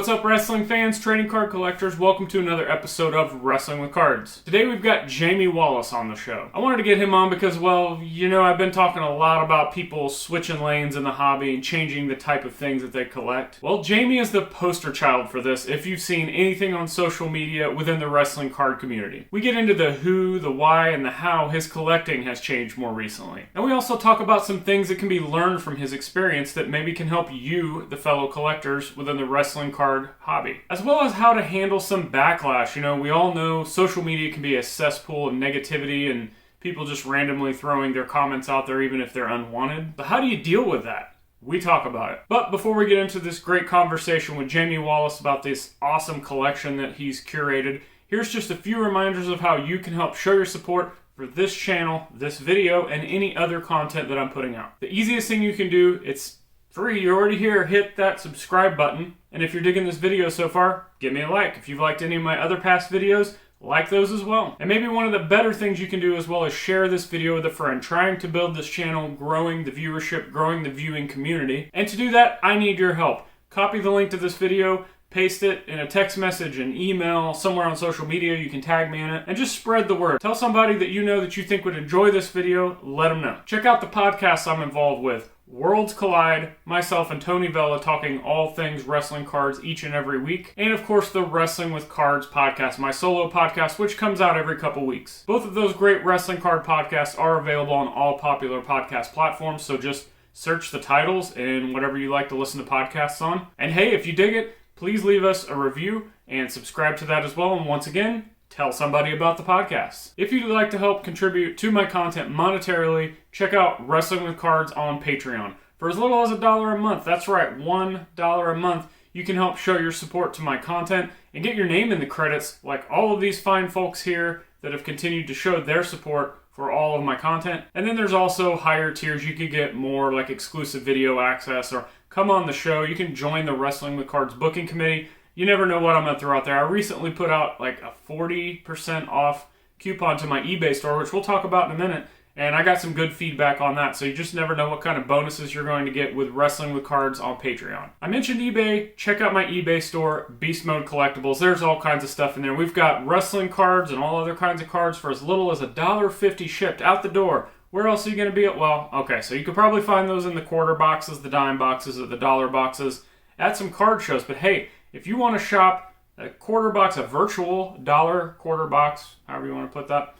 What's up, wrestling fans, trading card collectors? Welcome to another episode of Wrestling with Cards. Today we've got Jamie Wallace on the show. I wanted to get him on because, well, you know, I've been talking a lot about people switching lanes in the hobby and changing the type of things that they collect. Well, Jamie is the poster child for this if you've seen anything on social media within the wrestling card community. We get into the who, the why, and the how his collecting has changed more recently. And we also talk about some things that can be learned from his experience that maybe can help you, the fellow collectors, within the wrestling card hobby, as well as how to handle some backlash. You know, we all know social media can be a cesspool of negativity and people just randomly throwing their comments out there even if they're unwanted. But how do you deal with that? We talk about it. But before we get into this great conversation with Jamie Wallace about this awesome collection that he's curated, here's just a few reminders of how you can help show your support for this channel, this video, and any other content that I'm putting out. The easiest thing you can do, it's free, you're already here, hit that subscribe button. And if you're digging this video so far, give me a like. If you've liked any of my other past videos, like those as well. And maybe one of the better things you can do as well is share this video with a friend, trying to build this channel, growing the viewership, growing the viewing community. And to do that, I need your help. Copy the link to this video, paste it in a text message, an email, somewhere on social media, you can tag me in it, and just spread the word. Tell somebody that you know that you think would enjoy this video, let them know. Check out the podcasts I'm involved with. Worlds Collide, myself and Tony Vella talking all things wrestling cards each and every week. And of course the Wrestling with Cards podcast, my solo podcast, which comes out every couple weeks. Both of those great wrestling card podcasts are available on all popular podcast platforms, so just search the titles in whatever you like to listen to podcasts on. And hey, if you dig it, please leave us a review and subscribe to that as well. And once again, tell somebody about the podcast. If you'd like to help contribute to my content monetarily, check out Wrestling with Cards on Patreon. For as little as $1 a month, that's right, $1 a month, you can help show your support to my content and get your name in the credits like all of these fine folks here that have continued to show their support for all of my content. And then there's also higher tiers. You could get more like exclusive video access or come on the show. You can join the Wrestling with Cards booking committee. You never know what I'm going to throw out there. I recently put out like a 40% off coupon to my eBay store, which we'll talk about in a minute. And I got some good feedback on that. So you just never know what kind of bonuses you're going to get with Wrestling with Cards on Patreon. I mentioned eBay. Check out my eBay store, Beast Mode Collectibles. There's all kinds of stuff in there. We've got wrestling cards and all other kinds of cards for as little as $1.50 shipped out the door. Where else are you going to be at? Well, okay, so you could probably find those in the quarter boxes, the dime boxes, or the dollar boxes at some card shows. But hey, if you want to shop a quarter box, a virtual dollar quarter box, however you want to put that,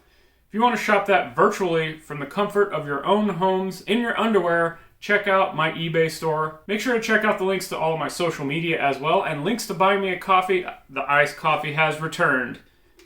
if you want to shop that virtually from the comfort of your own homes, in your underwear, check out my eBay store. Make sure to check out the links to all of my social media as well, and links to buy me a coffee. The iced coffee has returned.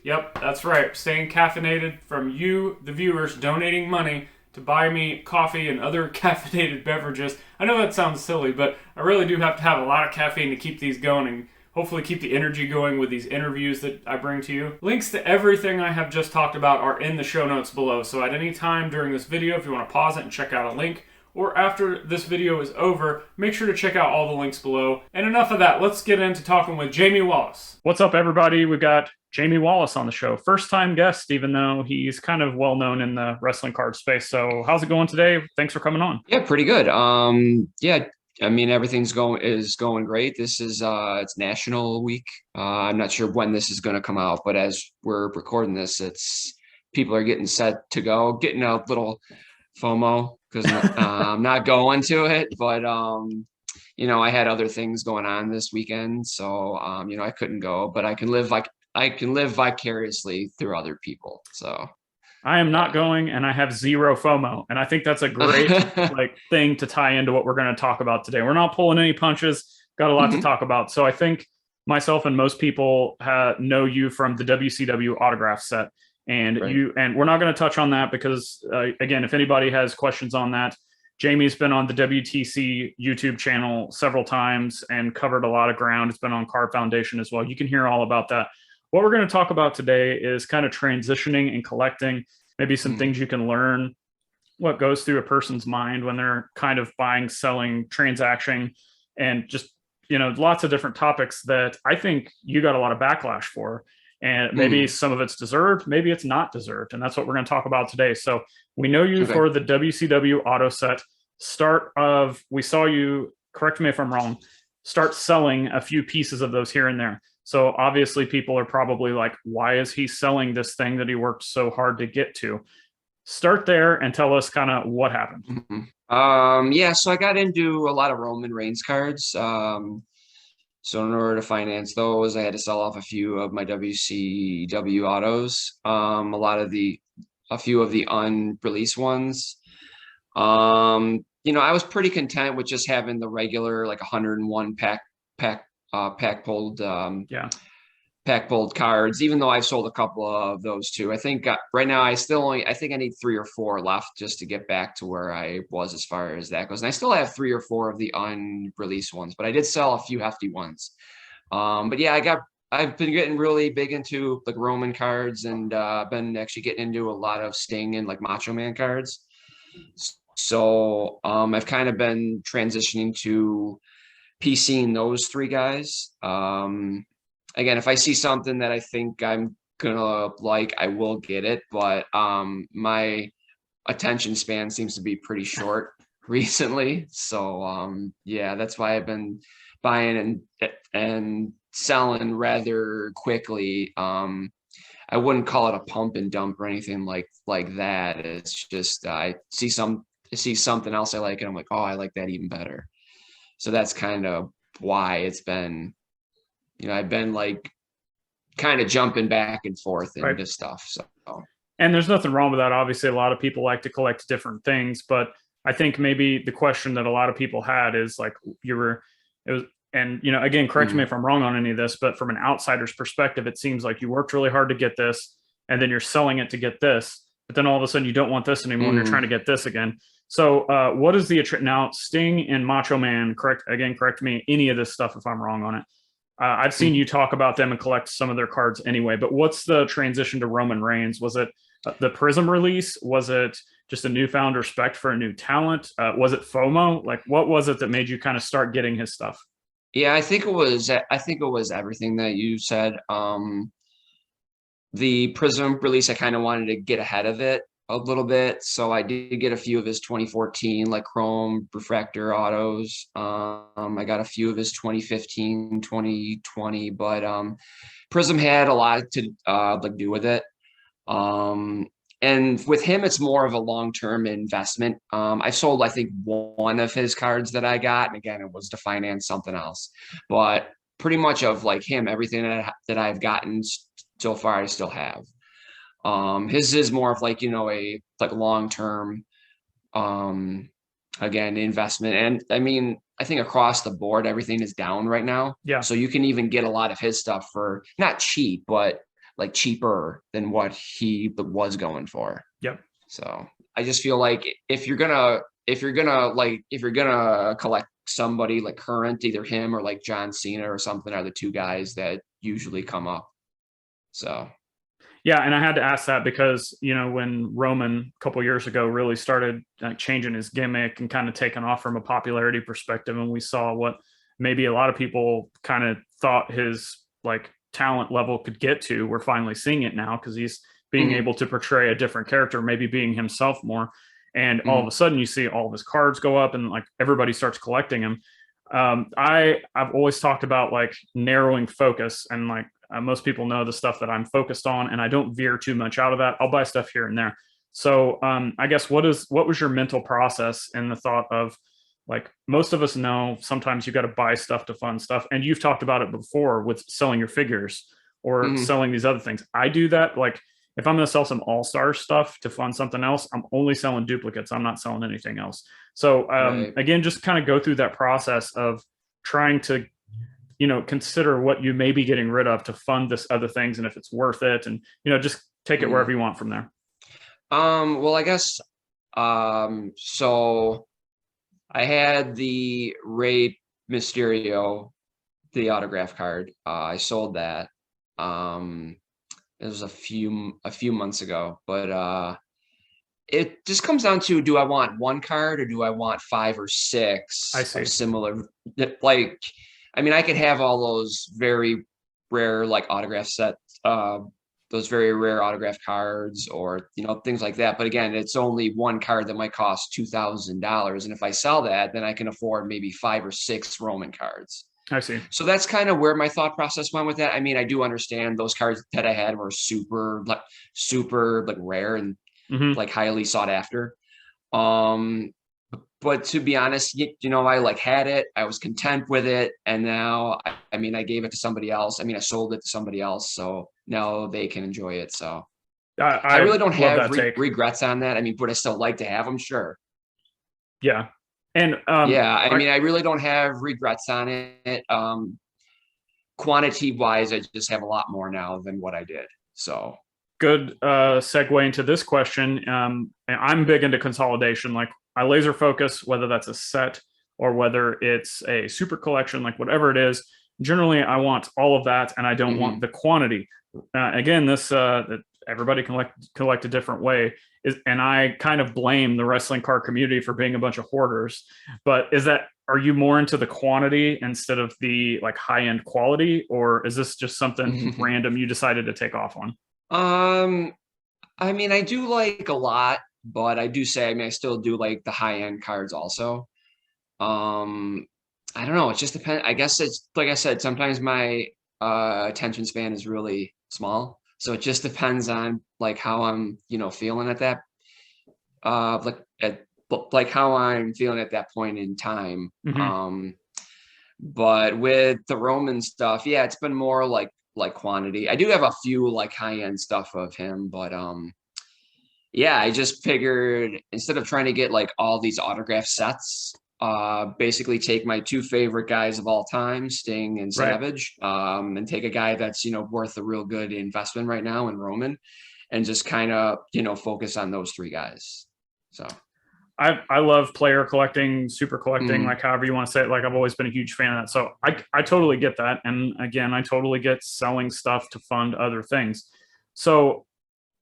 Yep, that's right. Staying caffeinated from you, the viewers, donating money to buy me coffee and other caffeinated beverages. I know that sounds silly, but I really do have to have a lot of caffeine to keep these going and hopefully keep the energy going with these interviews that I bring to you. Links to everything I have just talked about are in the show notes below. So at any time during this video, if you want to pause it and check out a link, or after this video is over, make sure to check out all the links below. And enough of that, let's get into talking with Jamie Wallace. What's up, everybody? We've got Jamie Wallace on the show. First time guest, even though he's kind of well known in the wrestling card space. So how's it going today? Thanks for coming on. Yeah, pretty good. Yeah, I mean, everything's going great. This is it's National Week. I'm not sure when this is going to come out, but as we're recording this, people are getting set to go, getting a little FOMO because I'm not going to it, but you know, I had other things going on this weekend, so you know, I couldn't go, but I can live vicariously through other people. So I am not going, and I have zero FOMO, and I think that's a great thing to tie into what we're going to talk about today. We're not pulling any punches, got a lot to talk about. So I think myself and most people know you from the WCW autograph set, and and we're not going to touch on that because again, if anybody has questions on that, Jamie's been on the WTC YouTube channel several times and covered a lot of ground. It's been on Card Foundation as well. You can hear all about that. What we're going to talk about today is kind of transitioning and collecting, maybe some things you can learn, what goes through a person's mind when they're kind of buying, selling, transacting, and just, you know, lots of different topics that I think you got a lot of backlash for. And maybe some of it's deserved, maybe it's not deserved. And that's what we're going to talk about today. So we know you for the WCW auto set. We saw you, correct me if I'm wrong, start selling a few pieces of those here and there. So obviously people are probably like, why is he selling this thing that he worked so hard to get to? Start there and tell us kind of what happened. Yeah, so I got into a lot of Roman Reigns cards. So in order to finance those, I had to sell off a few of my WCW autos. A few of the unreleased ones. I was pretty content with just having the regular like 101 pack pulled pack pulled cards, even though I've sold a couple of those too. I think right now I think I need 3 or 4 left just to get back to where I was as far as that goes. And I still have 3 or 4 of the unreleased ones, but I did sell a few hefty ones. But yeah, I've been getting really big into like Roman cards, and been actually getting into a lot of Sting and like Macho Man cards. So I've kind of been transitioning to PCing those 3 guys. Again, if I see something that I think I'm gonna like, I will get it. But my attention span seems to be pretty short recently. So yeah, that's why I've been buying and selling rather quickly. I wouldn't call it a pump and dump or anything like that. It's just I see something else I like, and I'm like, oh, I like that even better. So that's kind of why it's been, I've been like kind of jumping back and forth into stuff. So, and there's nothing wrong with that. Obviously, a lot of people like to collect different things, but I think maybe the question that a lot of people had is like and again, correct me if I'm wrong on any of this, but from an outsider's perspective, it seems like you worked really hard to get this, and then you're selling it to get this, but then all of a sudden you don't want this anymore, and you're trying to get this again. So what is the now Sting and Macho Man? Correct me any of this stuff if I'm wrong on it. I've seen you talk about them and collect some of their cards anyway, but what's the transition to Roman Reigns? Was it the Prism release? Was it just a newfound respect for a new talent? Was it FOMO? Like, what was it that made you kind of start getting his stuff? Yeah, I think it was everything that you said. The Prism release, I kind of wanted to get ahead of it a little bit. So I did get a few of his 2014 like Chrome Refractor autos. I got a few of his 2015, 2020, but Prism had a lot to like do with it. And with him, it's more of a long-term investment. I sold, I think, one of his cards that I got, and again, it was to finance something else. But pretty much of like him, everything that I've gotten so far, I still have. His is more of like, a like long-term, again, investment. And I mean, I think across the board, everything is down right now. Yeah. So you can even get a lot of his stuff for not cheap, but like cheaper than what he was going for. Yep. So I just feel like if you're gonna collect somebody like current, either him or like John Cena or something are the 2 guys that usually come up. So yeah, and I had to ask that because when Roman a couple years ago really started changing his gimmick and kind of taking off from a popularity perspective, and we saw what maybe a lot of people kind of thought his like talent level could get to. We're finally seeing it now because he's being able to portray a different character, maybe being himself more. And all of a sudden you see all of his cards go up and like everybody starts collecting him. I've always talked about like narrowing focus, and like most people know the stuff that I'm focused on, and I don't veer too much out of that. I'll buy stuff here and there. So I guess what was your mental process in the thought of, like, most of us know sometimes you got to buy stuff to fund stuff, and you've talked about it before with selling your figures or selling these other things. I do that. Like, if I'm going to sell some all-star stuff to fund something else, I'm only selling duplicates. I'm not selling anything else. So again, just kind of go through that process of trying to, consider what you may be getting rid of to fund this other things, and if it's worth it, and, just take it wherever you want from there. Well, I guess, so I had the Rey Mysterio, the autograph card. I sold that. It was a few months ago, but it just comes down to, do I want 1 card or do I want 5 or 6 of similar? Like, I mean, I could have all those very rare like autograph sets, those very rare autograph cards, or things like that. But again, it's only 1 card that might cost $2,000, and if I sell that, then I can afford maybe 5 or 6 Roman cards. I see. So that's kind of where my thought process went with that. I mean, I do understand those cards that I had were super like rare and Hmm. like highly sought after. Um, but to be honest, I like had it, I was content with it. And now, I mean, I gave it to somebody else. I mean, I sold it to somebody else. So now they can enjoy it. So I I really don't love have that take. regrets on that. I mean, would I still like to have them? Sure. Yeah. And Yeah. I mean, I really don't have regrets on it. Quantity wise, I just have a lot more now than what I did. So good segue into this question. I'm big into consolidation. Like I laser focus, whether that's a set or whether it's a super collection, like whatever it is. Generally, I want all of that, and I don't want the quantity. Again, this everybody can collect a different way. And I kind of blame the wrestling card community for being a bunch of hoarders. But are you more into the quantity instead of the like high end quality, or is this just something random you decided to take off on? I mean, I do like a lot, but I do say, I mean, I still do like the high end cards also. Um, I don't know. It just depends. I guess it's like I said, sometimes my attention span is really small. So it just depends on like how I'm, feeling at that like like how I'm feeling at that point in time. Mm-hmm. But with the Roman stuff, yeah, it's been more like quantity. I do have a few like high end stuff of him, but yeah, I just figured instead of trying to get like all these autograph sets, basically take my two favorite guys of all time, Sting and Right. Savage, and take a guy that's worth a real good investment right now in Roman, and just kind of focus on those three guys. So I love player collecting, super collecting, like however you want to say it. Like I've always been a huge fan of that. So I totally get that. And again, I totally get selling stuff to fund other things. So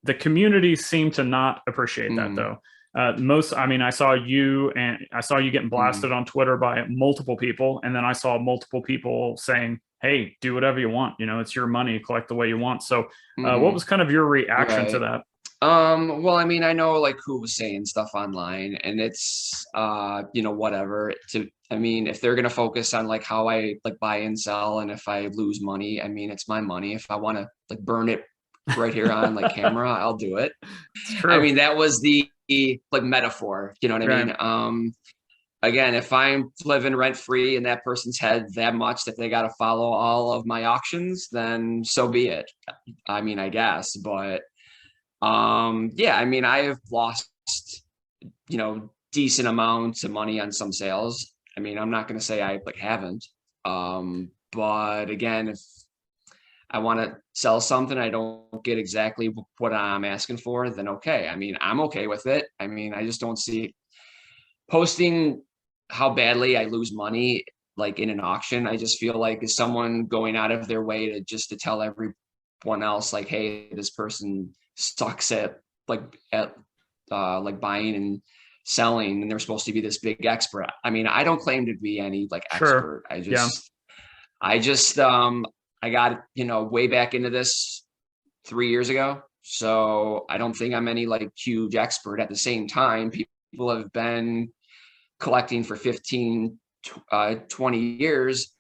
the community seemed to not appreciate that though. I mean, I saw you getting blasted on Twitter by multiple people, and then I saw multiple people saying, "Hey, do whatever you want. It's your money. Collect the way you want." So, what was kind of your reaction to that? Well, I mean, I know like who was saying stuff online, and it's whatever. I mean, if they're gonna focus on like how I like buy and sell, and if I lose money, I mean, it's my money. If I want to like burn it right here on like camera, I'll do it. It's true. I mean, that was the like metaphor, you know what I mean? Again, if I'm living rent free in that person's head that much that they got to follow all of my auctions, then so be it. I mean, I guess, but yeah, I mean, I have lost decent amounts of money on some sales. I mean, I'm not going to say I like haven't, but again, if I want to sell something, I don't get exactly what I'm asking for, then okay. I mean, I'm okay with it. I mean, I just don't see posting how badly I lose money like in an auction. I just feel like is someone going out of their way to tell everyone else like, hey, this person sucks at like buying and selling, and they're supposed to be this big expert. I mean, I don't claim to be any like expert. I got way back into this 3 years ago, so I don't think I'm any like huge expert. At the same time, people have been collecting for 15 20 years.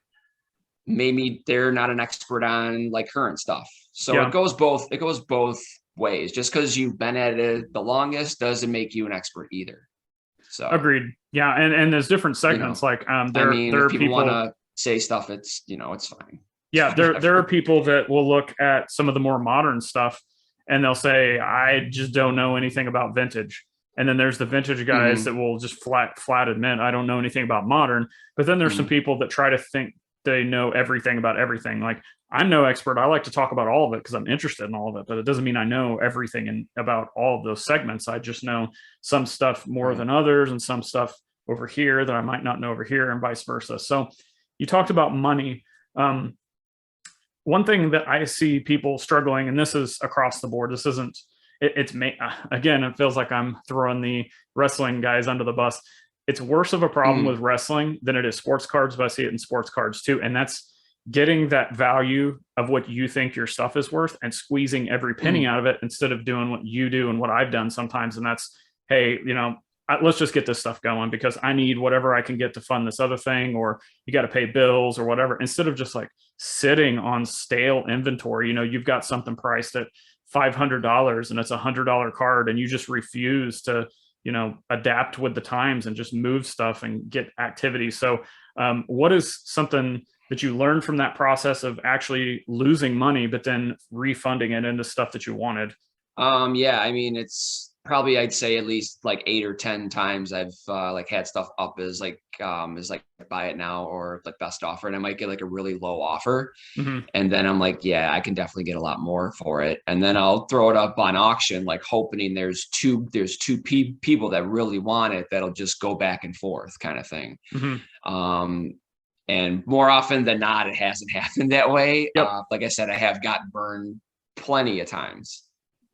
Maybe they're not an expert on like current stuff, so it goes both ways. Just because you've been at it the longest doesn't make you an expert either. So agreed. Yeah, and there's different segments. Like there are people want to say stuff, it's it's fine. Yeah, there are people that will look at some of the more modern stuff and they'll say, I just don't know anything about vintage. And then there's the vintage guys that will just flat admit, I don't know anything about modern. But then there's some people that try to think they know everything about everything. Like I'm no expert. I like to talk about all of it because I'm interested in all of it, but it doesn't mean I know everything about all of those segments. I just know some stuff more than others, and some stuff over here that I might not know over here, and vice versa. So you talked about money. One thing that I see people struggling, and this is across the board, this isn't, again, it feels like I'm throwing the wrestling guys under the bus. It's worse of a problem with wrestling than it is sports cards, but I see it in sports cards too. And that's getting that value of what you think your stuff is worth and squeezing every penny out of it instead of doing what you do and what I've done sometimes. And that's, hey, let's just get this stuff going because I need whatever I can get to fund this other thing, or you got to pay bills or whatever, instead of just like sitting on stale inventory. You've got something priced at $500 and it's $100 card, and you just refuse to, adapt with the times and just move stuff and get activity. So what is something that you learned from that process of actually losing money, but then refunding it into stuff that you wanted? Yeah, I mean, it's probably, I'd say at least like 8 or 10 times I've like had stuff up as like buy it now or like best offer, and I might get like a really low offer. Mm-hmm. And then I'm like, yeah, I can definitely get a lot more for it. And then I'll throw it up on auction, like hoping there's two people that really want it that'll just go back and forth kind of thing. Mm-hmm. And more often than not, it hasn't happened that way. Yep. Like I said, I have gotten burned plenty of times.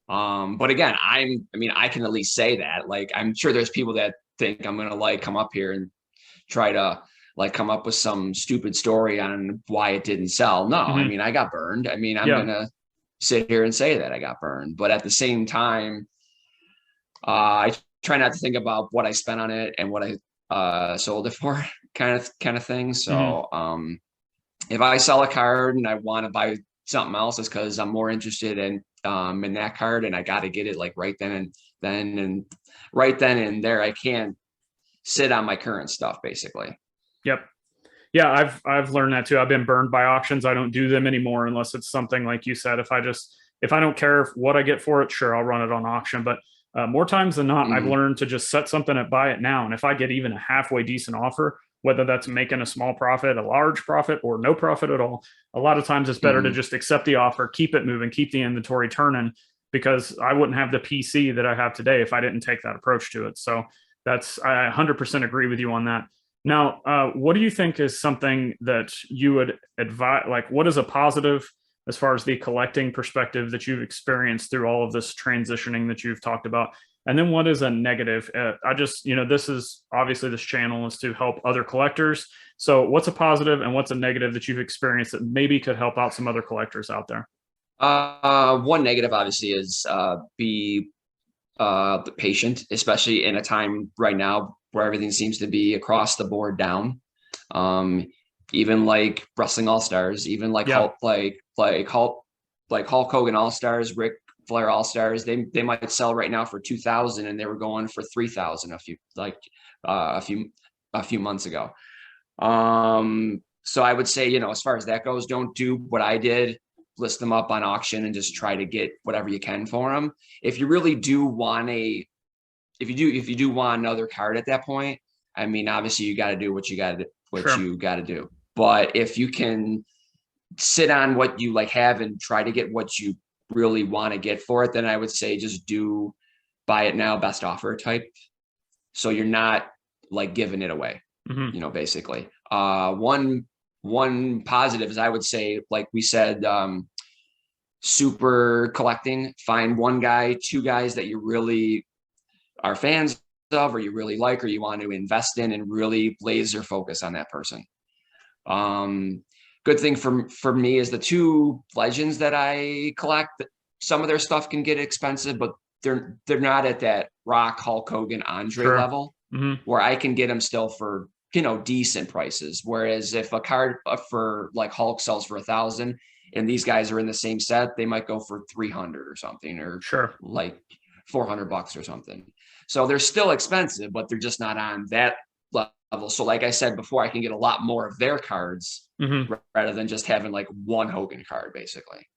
But again, I mean, I can at least say that. Like, I'm sure there's people that think I'm gonna like come up here and try to like come up with some stupid story on why it didn't sell. No, I Mm-hmm. mean, I got burned. I mean, I'm Yeah. gonna sit here and say that I got burned. But at the same time, I try not to think about what I spent on it and what I sold it for, kind of thing. Mm-hmm. So if I sell a card and I want to buy something else, it's because I'm more interested in that card, and I got to get it like right then and right then and there. I can't sit on my current stuff, basically. Yep. Yeah, I've learned that too. I've been burned by auctions. I don't do them anymore unless it's something like you said. If I don't care what I get for it, sure, I'll run it on auction. But more times than not, I've learned to just set something at buy it now. And if I get even a halfway decent offer, whether that's making a small profit, a large profit, or no profit at all, a lot of times it's better to just accept the offer, keep it moving, keep the inventory turning, because I wouldn't have the PC that I have today if I didn't take that approach to it. So I 100% agree with you on that. Now, what do you think is something that you would advise? Like, what is a positive as far as the collecting perspective that you've experienced through all of this transitioning that you've talked about? And then what is a negative? This is obviously, this channel is to help other collectors. So what's a positive and what's a negative that you've experienced that maybe could help out some other collectors out there? One negative obviously is be patient, especially in a time right now where everything seems to be across the board down. Even like Wrestling All Stars, even like Hulk Hogan All Stars, Ric Flair All Stars, they might sell right now for 2,000, and they were going for 3,000 a few months ago. So I would say, as far as that goes, don't do what I did. List them up on auction and just try to get whatever you can for them. If you really do want if you do want another card at that point, I mean, obviously you got to do what you got to do. But if you can sit on what you like have and try to get what you really want to get for it, then I would say just do buy it now, best offer type. So you're not like giving it away, basically. One positive is, I would say, like we said, super collecting, find one guy, two guys that you really are fans of, or you really like, or you want to invest in, and really laser focus on that person. Good thing for me is the two legends that I collect, some of their stuff can get expensive, but they're not at that Rock, Hulk Hogan, Andre level where I can get them still for decent prices. Whereas if a card for like Hulk sells for 1,000 and these guys are in the same set, they might go for 300 or something, or like $400 or something. So they're still expensive, but they're just not on that level. So like I said before, I can get a lot more of their cards rather than just having like one Hogan card, basically.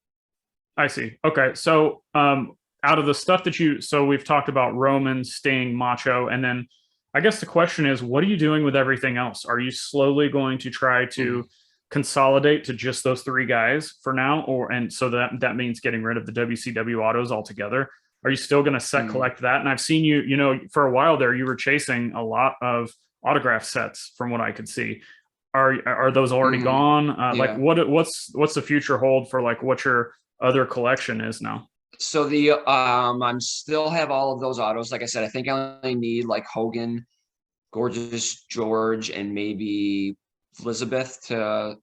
I see. Okay. So out of the stuff so we've talked about Roman, Sting, Macho, and then I guess the question is, what are you doing with everything else? Are you slowly going to try to consolidate to just those three guys for now? And so that means getting rid of the WCW autos altogether. Are you still going to collect that? And I've seen you, for a while there, you were chasing a lot of autograph sets from what I could see. Are those already gone? Like what's the future hold for like what your other collection is now? So I'm still have all of those autos. Like I said, I think I only need like Hogan, Gorgeous George, and maybe Elizabeth to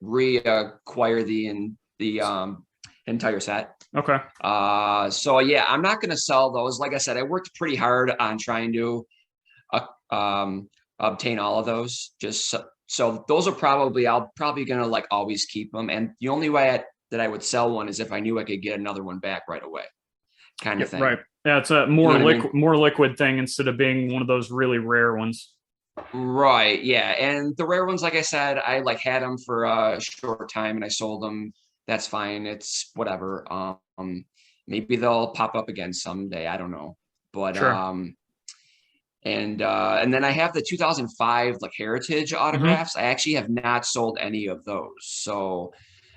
reacquire the entire set. Okay. So yeah, I'm not going to sell those. Like I said, I worked pretty hard on trying to uh, obtain all of those. So those are I'll probably going to like always keep them. And the only way that I would sell one is if I knew I could get another one back right away, kind Yeah, of thing. right. Yeah, it's a You know what I mean? more liquid thing instead of being one of those really rare ones. Right. Yeah. And the rare ones, like I said, I like had them for a short time and I sold them. That's fine. It's whatever. Maybe they'll pop up again someday. I don't know. But Sure. and then I have the 2005 like heritage Hmm. autographs. I actually have not sold any of those. So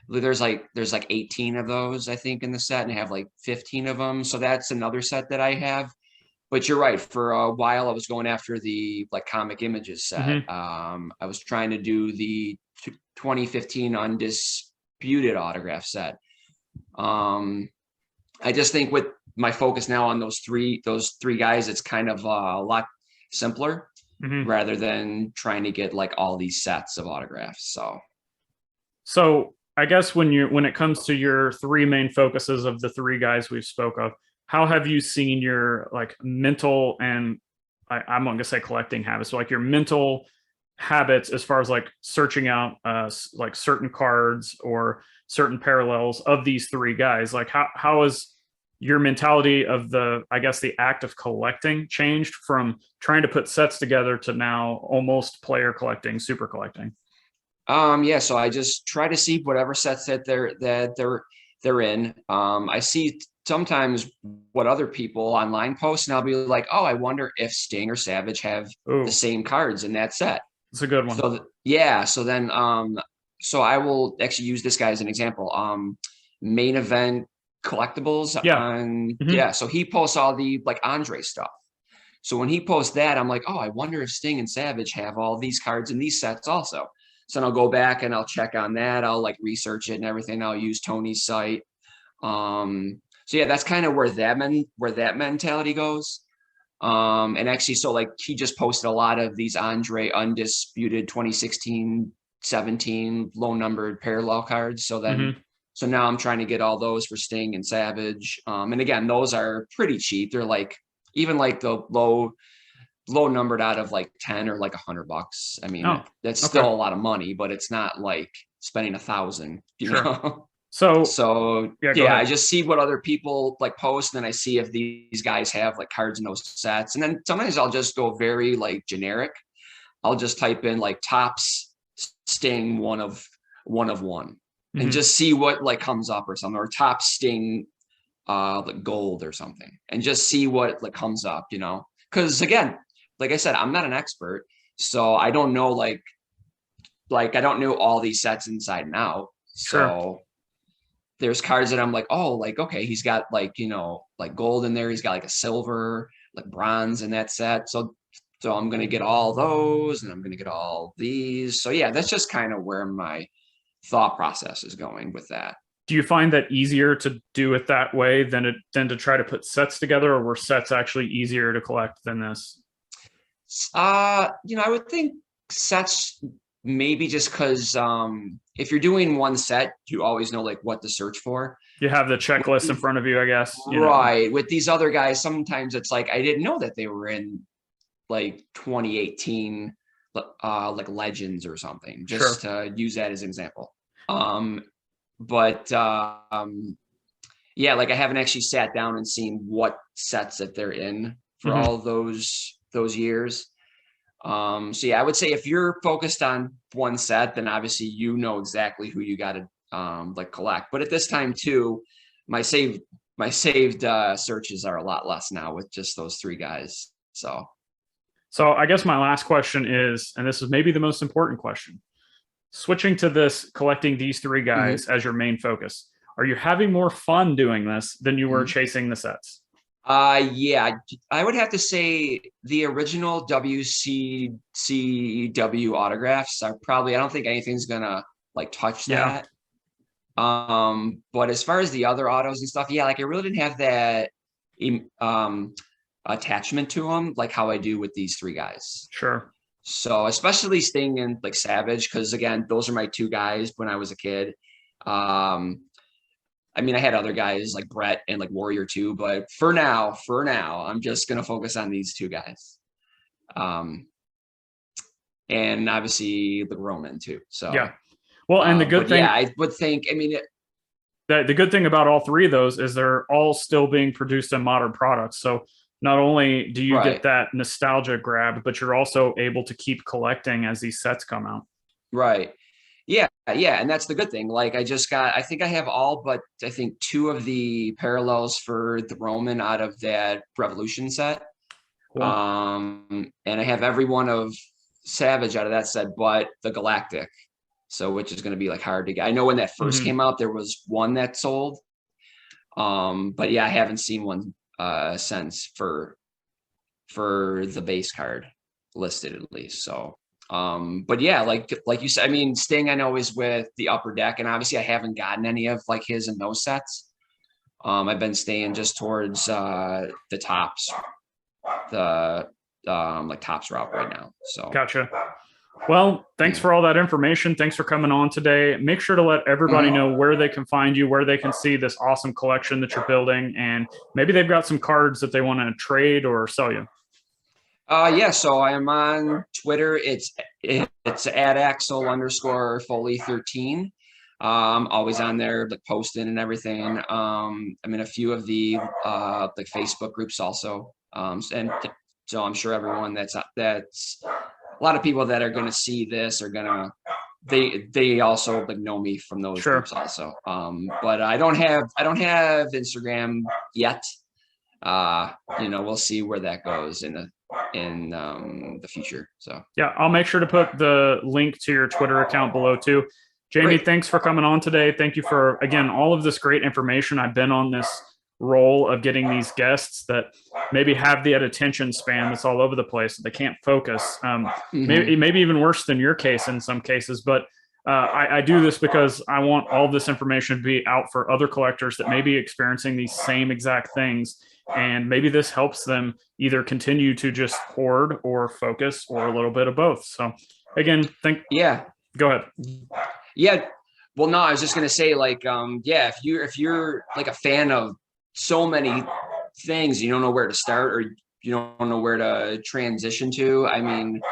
there's like 18 of those I think in the set, and I have like 15 of them. So that's another set that I have. But you're right. For a while, I was going after the like comic images set. Hmm. I was trying to do the 2015 undisputed autograph set. Um, I just think with my focus now on those three guys, it's kind of a lot simpler Hmm. rather than trying to get like all these sets of autographs. So So I guess when it comes to your three main focuses of the three guys we've spoke of, how have you seen your like mental and I'm not gonna say collecting habits, but like your mental habits as far as like searching out like certain cards or certain parallels of these three guys? Like how has your mentality of the I guess the act of collecting changed from trying to put sets together to now almost player collecting, super collecting? yeah, so I just try to see whatever sets that they're in. I see sometimes what other people online post, and I'll be like, oh, I wonder if Sting or Savage have the Oh, same cards in that set. it's a good one. So yeah, so then so I will actually use this guy as an example. Main event collectibles Yeah. on Hmm. yeah, so he posts all the like Andre stuff. So when he posts that, I'm like, oh, I wonder if Sting and Savage have all these cards in these sets also. So then I'll go back and I'll check on that. I'll like research it and everything. I'll use Tony's site. So yeah, that's kind of where that mentality goes. And actually, so like he just posted a lot of these Andre undisputed 2016, 17 low numbered parallel cards. Hmm. So now I'm trying to get all those for Sting and Savage. And again, those are pretty cheap. They're like even like the low numbered out of like 10 or like $100. I mean, Oh, that's okay. still a lot of money, but it's not like spending 1,000, you Sure. know? So, So yeah, go yeah, I ahead. just see what other people like post, and then I see if these guys have like cards in those sets. And then sometimes I'll just go very like generic. I'll just type in like tops Sting one and Hmm. just see what like comes up or something, or top Sting like gold or something, and just see what like comes up, you know? Because again, like I said, I'm not an expert, so I don't know like I don't know all these sets inside and out. Sure. So there's cards that I'm like, oh, like, okay, he's got like, like gold in there. He's got like a silver, like bronze in that set. So I'm going to get all those and I'm going to get all these. So yeah, that's just kind of where my thought process is going with that. Do you find that easier to do it that way than to try to put sets together, or were sets actually easier to collect than this? I would think sets maybe just because if you're doing one set, you always know like what to search for. You have the With checklist in these, front of you, I guess. You know. right. With these other guys, sometimes it's like I didn't know that they were in like 2018 like legends or something, just Sure. to use that as an example. But yeah, like I haven't actually sat down and seen what sets that they're in for Hmm. all those years. So yeah, I would say if you're focused on one set, then obviously you know exactly who you got to like collect. But at this time too, my saved searches are a lot less now with just those three guys. So So I guess my last question is, and this is maybe the most important question: switching to this, collecting these three mhm, guys as your main focus, are you having more fun doing this than you were mhm. chasing the sets? Yeah, I would have to say the original WCCW autographs are probably, I don't think anything's gonna like touch Yeah. that. But as far as the other autos and stuff, yeah, like I really didn't have that um attachment to them like how I do with these three guys. Sure. So especially Sting and like Savage, because again, those are my two guys when I was a kid. Um, I mean, I had other guys like Brett and like Warrior too, but for now, I'm just gonna focus on these two guys. And obviously the Roman too. So Yeah. Well, and the good thing, I would think. I mean, the good thing about all three of those is they're all still being produced in modern products. So not only do you get that nostalgia grab, but you're also able to keep collecting as these sets come out. Right. Yeah, and that's the good thing. Like I think I have all but I think 2 of the parallels for the Roman out of that Revolution set. Cool. And I have every one of Savage out of that set, but the Galactic. So which is going to be like hard to get. I know when that first came out, there was one that sold. But yeah, I haven't seen one since for the base card listed at least. So but yeah, like you said, I mean, Sting I know is with the Upper Deck, and obviously I haven't gotten any of like his in those sets. I've been staying just towards the tops, the like tops route right now. So gotcha. Well, thanks for all that information. Thanks for coming on today. Make sure to let everybody know where they can find you, where they can see this awesome collection that you're building, and maybe they've got some cards that they want to trade or sell you. Yeah, so I am on Twitter. It's at Axel_Foley13. Always on there, like posting and everything. I'm in a few of the like Facebook groups also. And so I'm sure everyone that's a lot of people that are going to see this are going to, they also like know me from those groups also. But I don't have Instagram yet. We'll see where that goes in the future. So yeah, I'll make sure to put the link to your Twitter account below too. Jamie, thanks for coming on today. Thank you for, again, all of this great information. I've been on this role of getting these guests that maybe have the attention span that's all over the place. They can't focus. Maybe even worse than your case in some cases. But I do this because I want all this information to be out for other collectors that may be experiencing these same exact things. And maybe this helps them either continue to just hoard or focus or a little bit of both. So again, go ahead. Yeah. Well, no, I was just going to say like, if you're like a fan of so many things, you don't know where to start or you don't know where to transition to. I mean,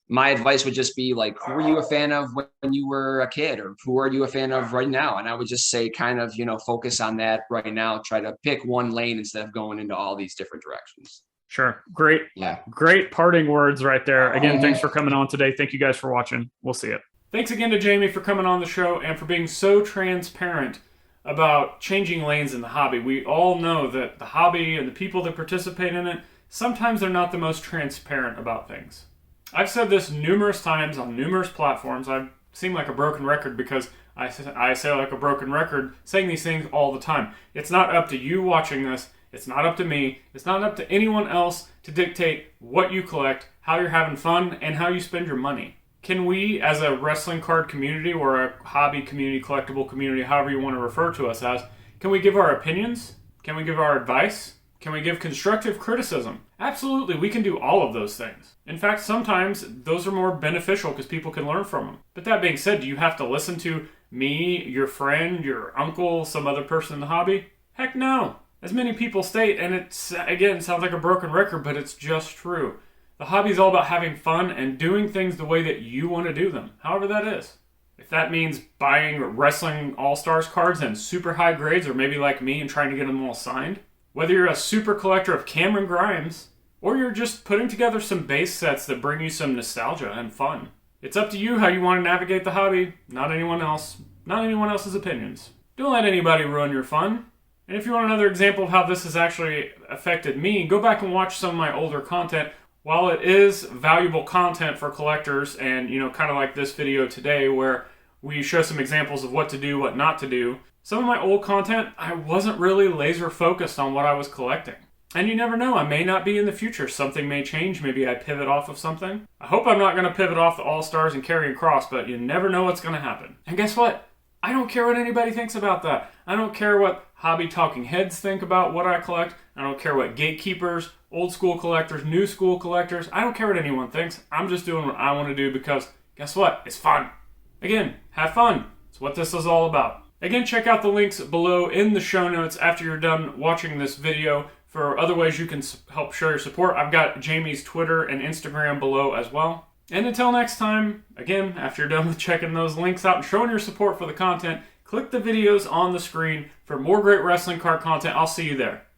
my advice would just be like, who were you a fan of when you were a kid, or who are you a fan of right now? And I would just say kind of, focus on that right now. Try to pick one lane instead of going into all these different directions. Sure. Great. Yeah. Great parting words right there. Again, thanks for coming on today. Thank you guys for watching. We'll see you. Thanks again to Jamie for coming on the show and for being so transparent about changing lanes in the hobby. We all know that the hobby and the people that participate in it, sometimes they're not the most transparent about things. I've said this numerous times on numerous platforms. I seem like a broken record because I say like a broken record saying these things all the time. It's not up to you watching this. It's not up to me. It's not up to anyone else to dictate what you collect, how you're having fun, and how you spend your money. Can we, as a wrestling card community or a hobby community, collectible community, however you want to refer to us as, can we give our opinions? Can we give our advice? Can we give constructive criticism? Absolutely, we can do all of those things. In fact, sometimes those are more beneficial because people can learn from them. But that being said, do you have to listen to me, your friend, your uncle, some other person in the hobby? Heck no. As many people state, and it's, again, sounds like a broken record, but it's just true. The hobby is all about having fun and doing things the way that you want to do them, however that is. If that means buying Wrestling All-Stars cards and super high grades, or maybe like me and trying to get them all signed. Whether you're a super collector of Cameron Grimes, or you're just putting together some base sets that bring you some nostalgia and fun. It's up to you how you want to navigate the hobby, not anyone else, not anyone else's opinions. Don't let anybody ruin your fun. And if you want another example of how this has actually affected me, go back and watch some of my older content. While it is valuable content for collectors and, kind of like this video today where we show some examples of what to do, what not to do, some of my old content, I wasn't really laser focused on what I was collecting. And you never know, I may not be in the future. Something may change. Maybe I pivot off of something. I hope I'm not going to pivot off the All-Stars and Karrion Kross, but you never know what's going to happen. And guess what? I don't care what anybody thinks about that. I don't care what hobby talking heads think about what I collect. I don't care what gatekeepers, old school collectors, new school collectors. I don't care what anyone thinks. I'm just doing what I want to do because guess what? It's fun. Again, have fun. It's what this is all about. Again, check out the links below in the show notes after you're done watching this video for other ways you can help show your support. I've got Jamie's Twitter and Instagram below as well. And until next time, again, after you're done with checking those links out and showing your support for the content, click the videos on the screen for more great wrestling card content. I'll see you there.